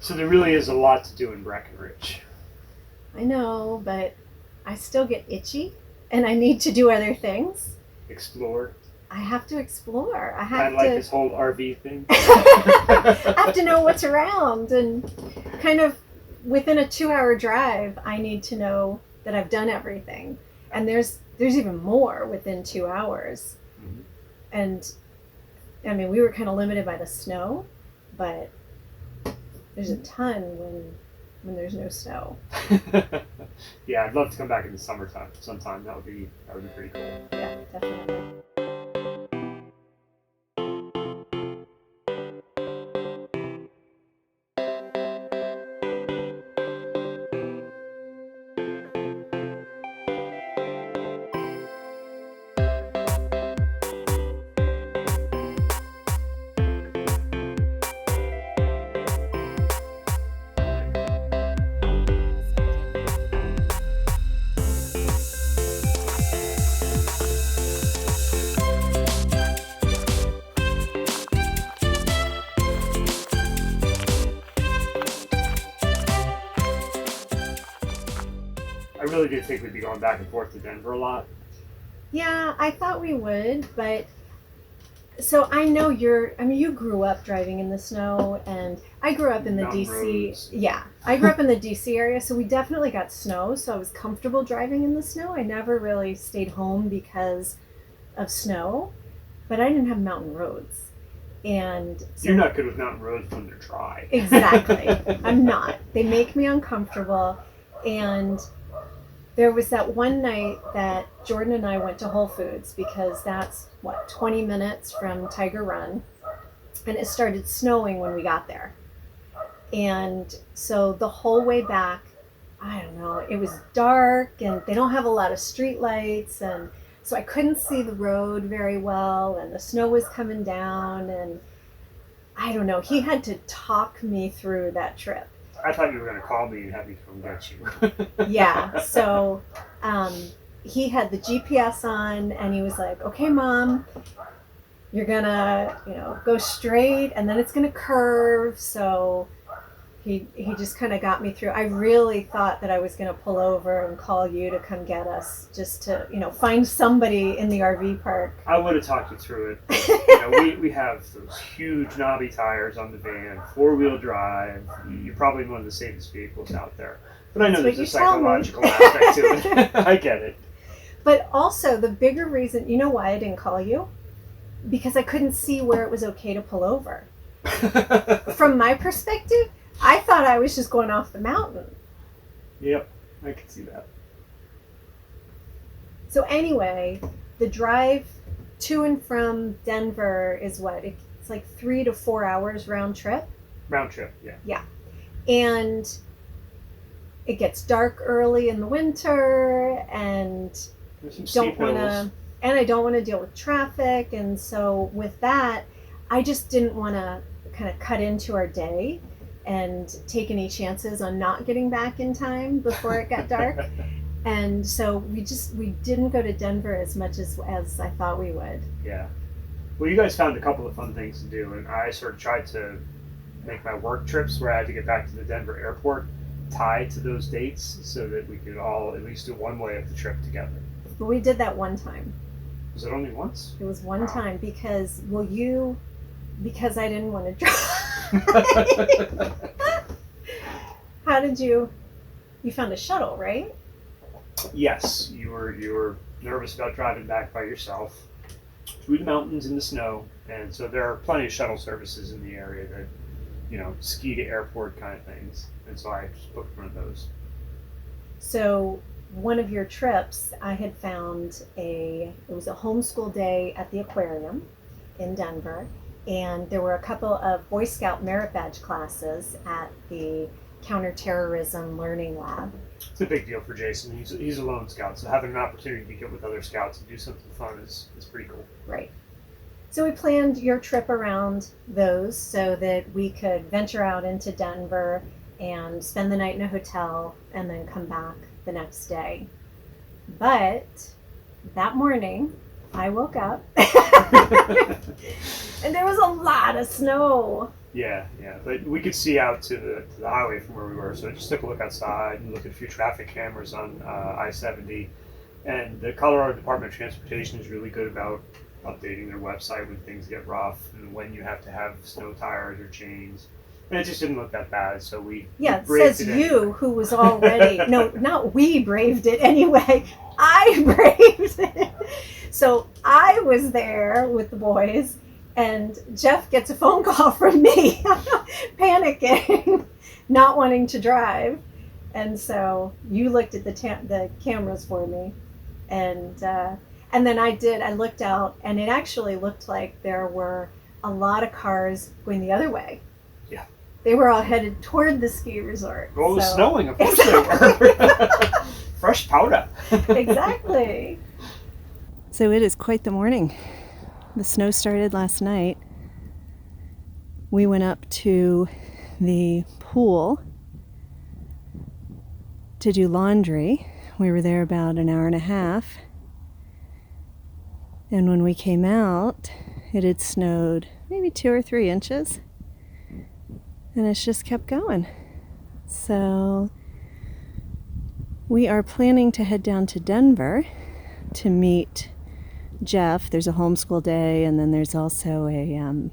So there really is a lot to do in Breckenridge. I know, but I still get itchy and I need to do other things. Explore. I have to explore. I Kind of like this whole RV thing. I have to know what's around, and kind of within a 2-hour drive, I need to know that I've done everything. And there's even more within 2 hours. Mm-hmm. And I mean, we were kind of limited by the snow, but there's a ton when there's no snow. Yeah, I'd love to come back in the summertime sometime. That would be pretty cool. Yeah, definitely. I really do think we'd be going back and forth to Denver a lot. Yeah, I thought we would, but so I know you grew up driving in the snow, and I grew up in the Mountain DC. roads. Yeah, I grew up in the DC area, so we definitely got snow, so I was comfortable driving in the snow. I never really stayed home because of snow, but I didn't have mountain roads. And so, You're not good with mountain roads when they're dry. Exactly. I'm not. They make me uncomfortable. And there was that one night that Jordan and I went to Whole Foods, because that's 20 minutes from Tiger Run, and it started snowing when we got there. And so the whole way back, I don't know, it was dark and they don't have a lot of street lights, and so I couldn't see the road very well, and the snow was coming down, and I don't know, he had to talk me through that trip. I thought you were going to call me and have me come get you. Yeah, so he had the GPS on, and he was like, okay, Mom, you're gonna, go straight, and then it's gonna curve. So he just kind of got me through. I really thought that I was gonna pull over and call you to come get us, just to, find somebody in the RV park. I would have talked you through it. We have those huge knobby tires on the van, 4-wheel drive. You're probably one of the safest vehicles out there. But I know there's a psychological aspect to it. I get it. But also, the bigger reason, you know why I didn't call you? Because I couldn't see where it was okay to pull over. From my perspective, I thought I was just going off the mountain. Yep, I can see that. So anyway, the drive to and from Denver is what? It's like 3 to 4 hours round trip. Round trip, yeah. Yeah. And it gets dark early in the winter, and I don't want to deal with traffic. And so with that, I just didn't want to kind of cut into our day and take any chances on not getting back in time before it got dark. And so we didn't go to Denver as much as I thought we would. Yeah. Well, you guys found a couple of fun things to do, and I sort of tried to make my work trips where I had to get back to the Denver airport tied to those dates so that we could all at least do one way of the trip together. But we did that one time. Was it only once? It was one time because I didn't want to drive. How did you found a shuttle, right? Yes, you were nervous about driving back by yourself through the mountains in the snow, and so there are plenty of shuttle services in the area that, ski to airport kind of things, and so I just booked one of those. So one of your trips, I had found it was a homeschool day at the aquarium in Denver, and there were a couple of Boy Scout merit badge classes at the Counterterrorism Learning Lab. It's a big deal for Jason. He's a lone scout, so having an opportunity to get with other scouts and do something fun is pretty cool. Right. So we planned your trip around those so that we could venture out into Denver and spend the night in a hotel and then come back the next day. But that morning, I woke up and there was a lot of snow. Yeah, yeah. But we could see out to the highway from where we were, so I just took a look outside and looked at a few traffic cameras on I-70. And the Colorado Department of Transportation is really good about updating their website when things get rough and when you have to have snow tires or chains. And it just didn't look that bad, so we It braved says it you, anyway. who was already, no, not we braved it anyway. I braved it. So I was there with the boys, and Jeff gets a phone call from me, panicking, not wanting to drive. And so you looked at the cameras for me, and then I looked out, and it actually looked like there were a lot of cars going the other way. Yeah. They were all headed toward the ski resort. Well, it was snowing, of course they were. Fresh powder. Exactly. So it is quite the morning. The snow started last night. We went up to the pool to do laundry. We were there about an hour and a half. And when we came out, it had snowed maybe 2 or 3 inches. And it's just kept going. So we are planning to head down to Denver to meet Jeff. There's a homeschool day, and then there's also a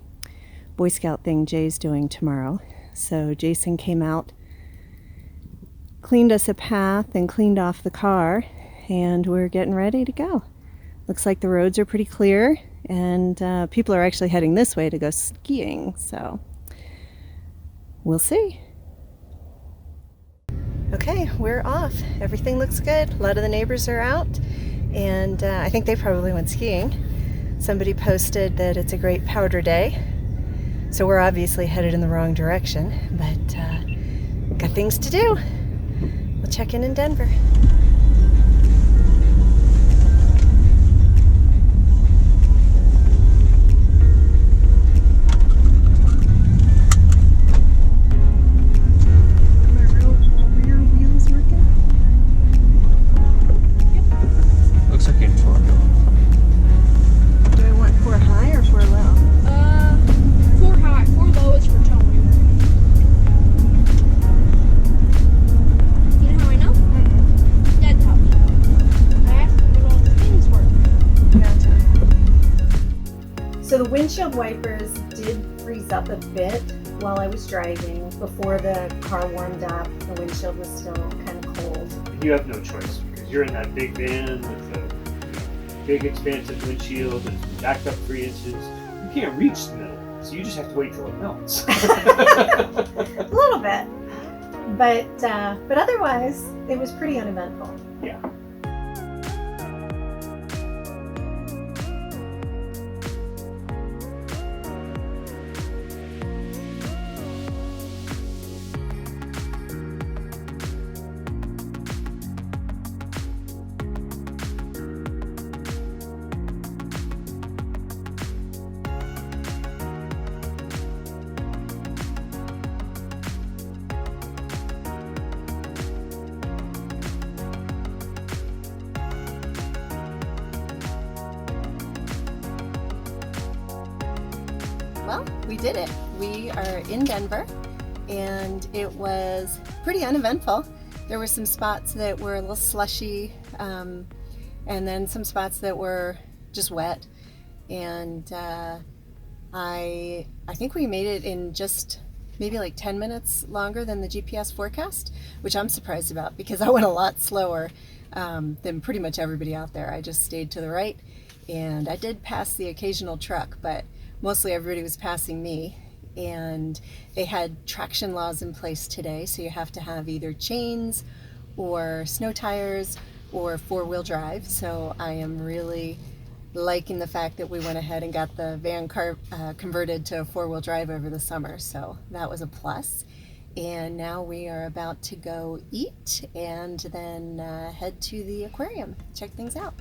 Boy Scout thing Jay's doing tomorrow. So Jason came out, cleaned us a path, and cleaned off the car, and we're getting ready to go. Looks like the roads are pretty clear, and people are actually heading this way to go skiing, so we'll see. Okay, we're off. Everything looks good. A lot of the neighbors are out, and I think they probably went skiing. Somebody posted that it's a great powder day, so we're obviously headed in the wrong direction, but got things to do. We'll check in Denver. So the windshield wipers did freeze up a bit while I was driving. Before the car warmed up, the windshield was still kind of cold. You have no choice because you're in that big van with the big expansive windshield that's backed up 3 inches. You can't reach the middle, so you just have to wait till it melts. A little bit, but otherwise it was pretty uneventful. Yeah. Well, we did it. We are in Denver, and it was pretty uneventful. There were some spots that were a little slushy, and then some spots that were just wet. And I think we made it in just maybe like 10 minutes longer than the GPS forecast, which I'm surprised about because I went a lot slower than pretty much everybody out there. I just stayed to the right, and I did pass the occasional truck, but mostly everybody was passing me. And they had traction laws in place today, so you have to have either chains or snow tires or 4-wheel drive. So I am really liking the fact that we went ahead and got the van car converted to 4-wheel drive over the summer, so that was a plus. And now we are about to go eat and then head to the aquarium, check things out.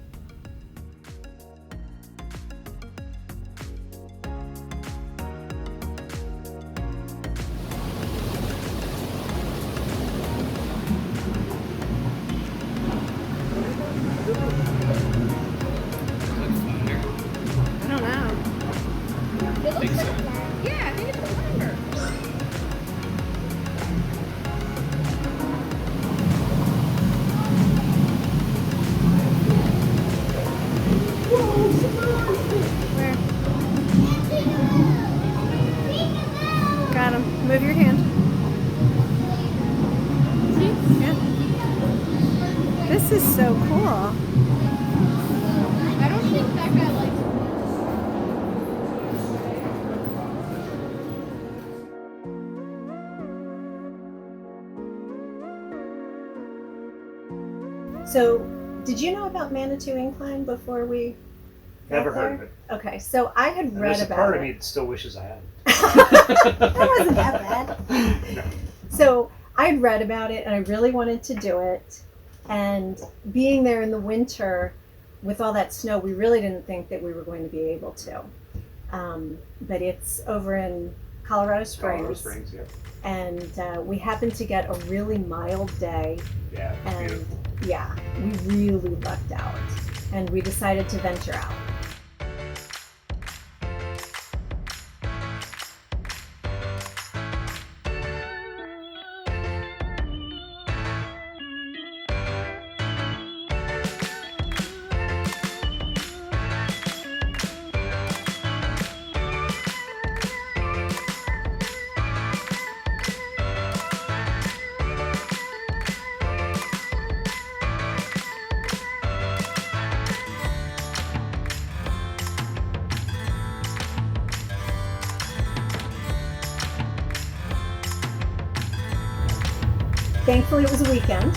Yeah, I think it's a limber. Move your hand. See? Yeah. This is so cool. I don't think that guy likes So, did you know about Manitou Incline before we got Never there? heard of it. Okay, so I had And read there's a about part it. of me that still wishes I hadn't. That wasn't that bad. No. So I'd read about it and I really wanted to do it. And being there in the winter with all that snow, we really didn't think that we were going to be able to. But it's over in Colorado Springs. Colorado Springs, yeah. And we happened to get a really mild day. Yeah, it's And beautiful. yeah, we really lucked out. And we decided to venture out. Thankfully, it was a weekend,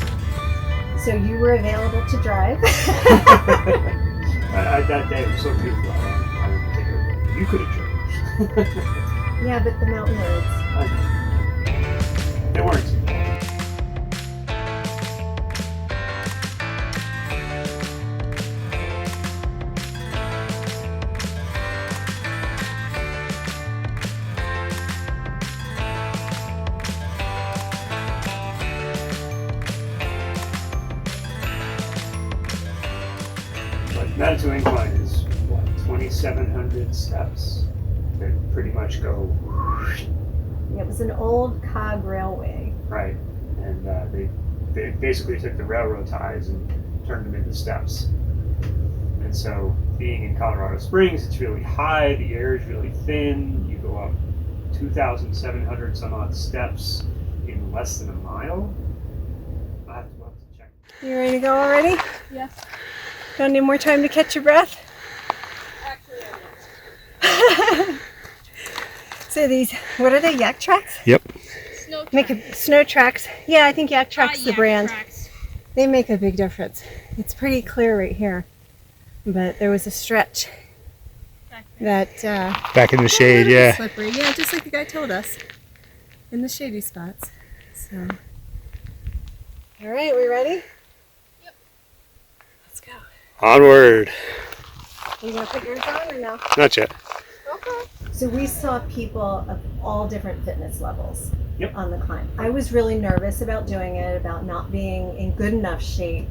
so you were available to drive. That day was so beautiful. I didn't think of it. You could have drove. Yeah, but the mountain roads. I know. They weren't too bad. Manitou Incline is, what, 2,700 steps that pretty much go It was an old cog railway. right. And they basically took the railroad ties and turned them into steps. And so being in Colorado Springs, it's really high, the air is really thin, you go up 2,700 some odd steps in less than a mile. I'll have to check. You ready to go already? Yes. Don't need more time to catch your breath? Actually, I So these, what are they, yak tracks? Yep. will. Make a, snow tracks. Yeah, I think yak tracks the brand. Tracks. They make a big difference. It's pretty clear right here. But there was a stretch that Back in the shade, yeah. slippery. Yeah, just like the guy told us. In the shady spots. So all right, we ready? Yep. Let's go. Onward. Are you gonna put yours on or no? Not yet. Okay. So we saw people of all different fitness levels Yep. on the climb. I was really nervous about doing it, about not being in good enough shape.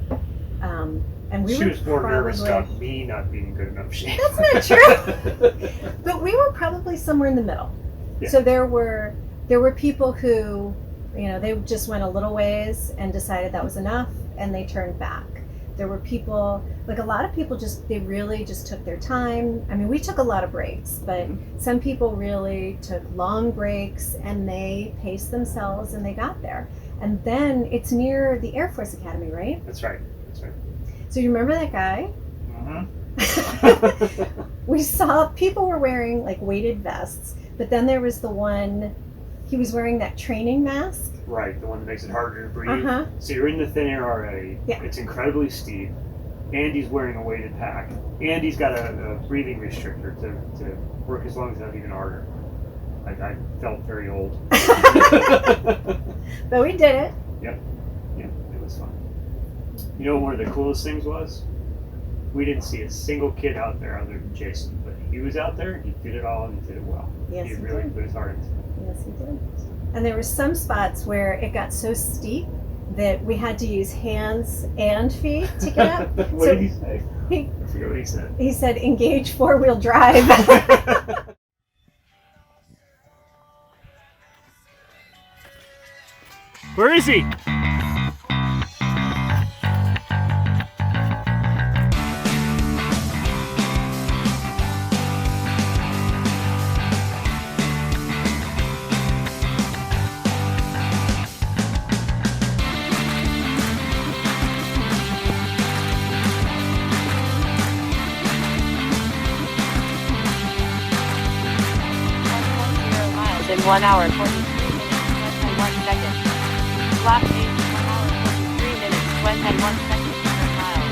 And we She were was more nervous probably- about me not being in good enough shape. That's not true. But we were probably somewhere in the middle. Yeah. So there were people who, you know, they just went a little ways and decided that was enough and they turned back. There were people, like a lot of people they really just took their time. I mean, we took a lot of breaks, but some people really took long breaks and they paced themselves and they got there. And then it's near the Air Force Academy, right? That's right. That's right. So you remember that guy? Mm-hmm. We saw people were wearing like weighted vests, but then there was the one, he was wearing that training mask. Right, the one that makes it harder to breathe. Uh-huh. So you're in the thin air already. Yeah. It's incredibly steep. Andy's wearing a weighted pack. Andy's got a breathing restrictor to work his lungs out even harder. I felt very old. But we did it. Yeah, it was fun. You know, one of the coolest things was, we didn't see a single kid out there other than Jason, but he was out there, he did it all, and he did it well. Yes, he he really did. put his heart into it. Yes, he did. And there were some spots where it got so steep that we had to use hands and feet to get up. What So did he say? he- I forget what he said. He said, engage four-wheel drive. Where is he? 1 hour 43 minutes 21 seconds. Lap pace 1 hour 43 minutes 21 seconds per mile.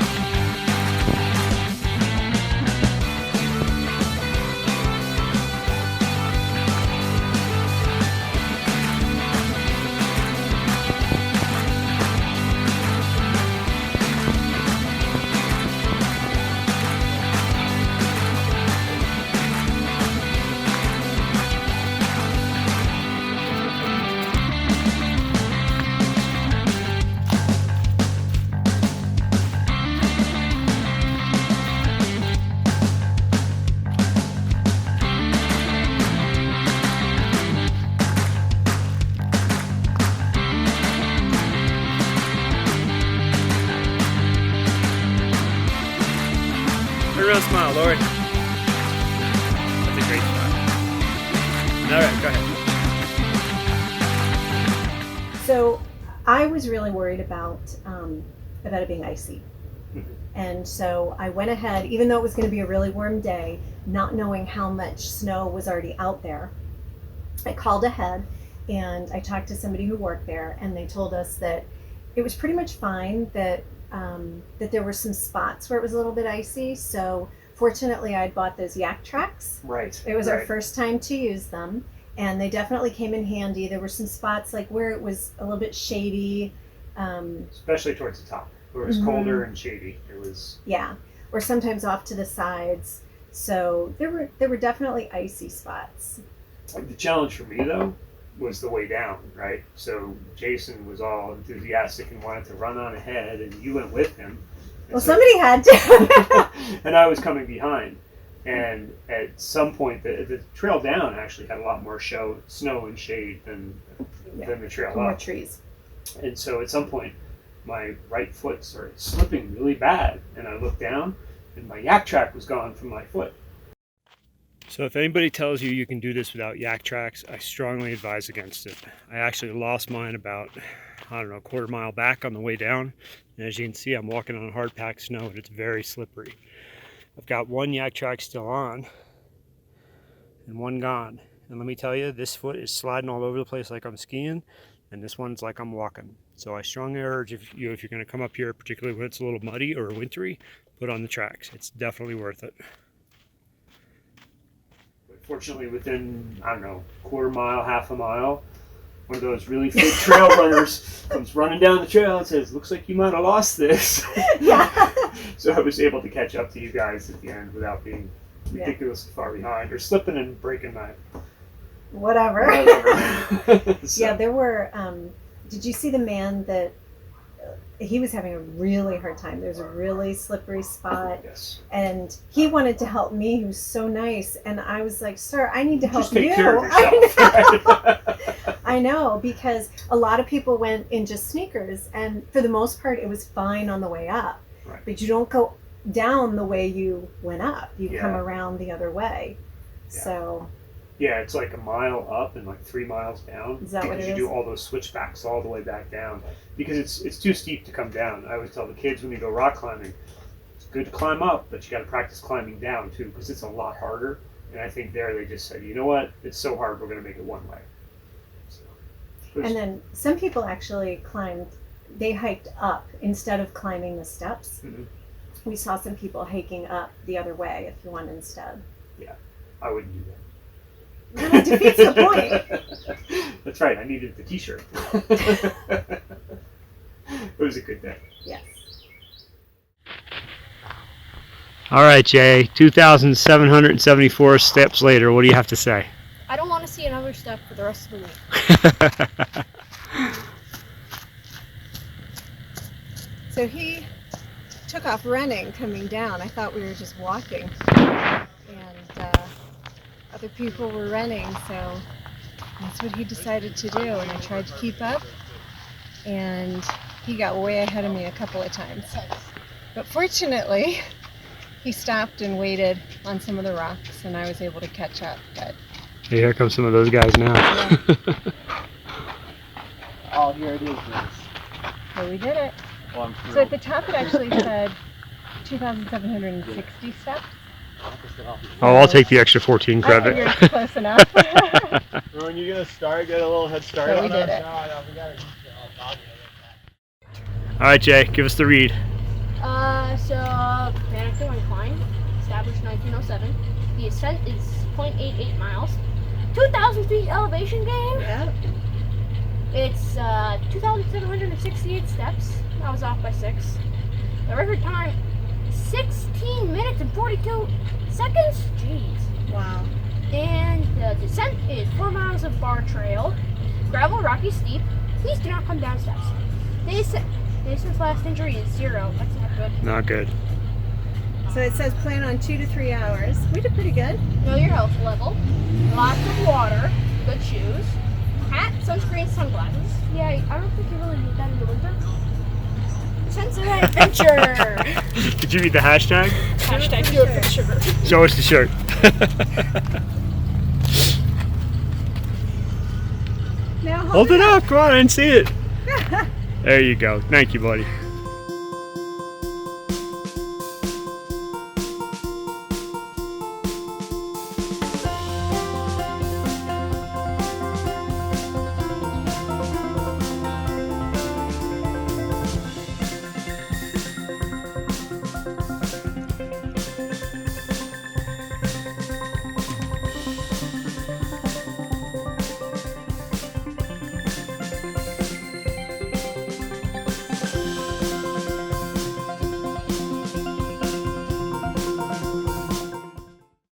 A real smile, Laurie. That's a great shot. All right, go ahead. So I was really worried about it being icy. And so I went ahead, even though it was going to be a really warm day, not knowing how much snow was already out there. I called ahead and I talked to somebody who worked there, and they told us that it was pretty much fine, that there were some spots where it was a little bit icy. So fortunately I had bought those yak tracks. Right. It was our first time to use them, and they definitely came in handy. There were some spots like where it was a little bit shady. Especially towards the top, where it was colder and shady. It was. Yeah, or sometimes off to the sides. So there were definitely icy spots. The challenge for me though was the way down, right? So Jason was all enthusiastic and wanted to run on ahead, and you went with him. And Well, somebody had to. and I was coming behind. And at some point, the trail down actually had a lot more snow and shade than the trail More up. trees. And so at some point, my right foot started slipping really bad, and I looked down, and my yak track was gone from my foot. So if anybody tells you you can do this without yak tracks, I strongly advise against it. I actually lost mine about, I don't know, a quarter mile back on the way down. And as you can see, I'm walking on hard packed snow and it's very slippery. I've got one yak track still on and one gone. And let me tell you, this foot is sliding all over the place like I'm skiing, and this one's like I'm walking. So I strongly urge if you're going to come up here, particularly when it's a little muddy or wintry, put on the tracks. It's definitely worth it. Fortunately, within, I don't know, quarter mile, half a mile, one of those really fit trail runners comes running down the trail and says, "Looks like you might have lost this." Yeah. So I was able to catch up to you guys at the end without being ridiculously far behind or slipping and breaking my Whatever. So, Yeah, there were. Did you see the man that he was having a really hard time? There's a really slippery spot, yes. and he wanted to help me. He was so nice, and I was like, "Sir, I need to help Just take you." care of yourself. Right? I know, because a lot of people went in just sneakers, and for the most part, it was fine on the way up. Right. But you don't go down the way you went up. You come Yeah. around the other way. Yeah. So Yeah, it's like a mile up and like 3 miles down. Is that what because it you is? do all those switchbacks all the way back down because it's too steep to come down. I always tell the kids when you go rock climbing, it's good to climb up, but you got to practice climbing down too because it's a lot harder. And I think there they just said, you know what, it's so hard, we're going to make it one way. So, and then some people actually climbed. They hiked up instead of climbing the steps. Mhm. We saw some people hiking up the other way if you want instead. I wouldn't do that. That defeats the point. That's right. I needed the T-shirt. It was a good day. Yes. All right, Jay, 2,774 steps later, what do you have to say? I don't want to see another step for the rest of the week. So he took off running coming down. I thought we were just walking. And other people were running, so that's what he decided to do. And I tried to keep up, and he got way ahead of me a couple of times. But fortunately, he stopped and waited on some of the rocks, and I was able to catch up. But Hey, here come some of those guys now. Oh, here it is. so we did it. Well, I'm So at the top it actually said 2,760 steps. Oh, I'll take the extra 14 credit. You're close enough. When you gonna start, get a little head start Yeah, on we did us? it. No, we gotta All right, Jay, give us the read. So Manitou Incline, established 1907. The ascent is 0.88 miles. 2,000 feet elevation gain. Yep. It's 2,768 steps. I was off by 6. The record time, 16 minutes and 42 seconds. Jeez. Wow. And the descent is 4 miles of bar trail. Gravel, rocky, steep. Please do not come down steps. Distance last injury is 0. That's not good. Not good. So it says plan on 2 to 3 hours. We did pretty good. Know your health level. Lots of water. Good shoes. Hat, sunscreen, sunglasses. Yeah, I don't think you really need that in the winter. Sense of adventure. Did you read the hashtag? Hashtag Pure Adventure. Show us the shirt. Now Hold it up. Come on, I didn't see it. There you go. Thank you, buddy.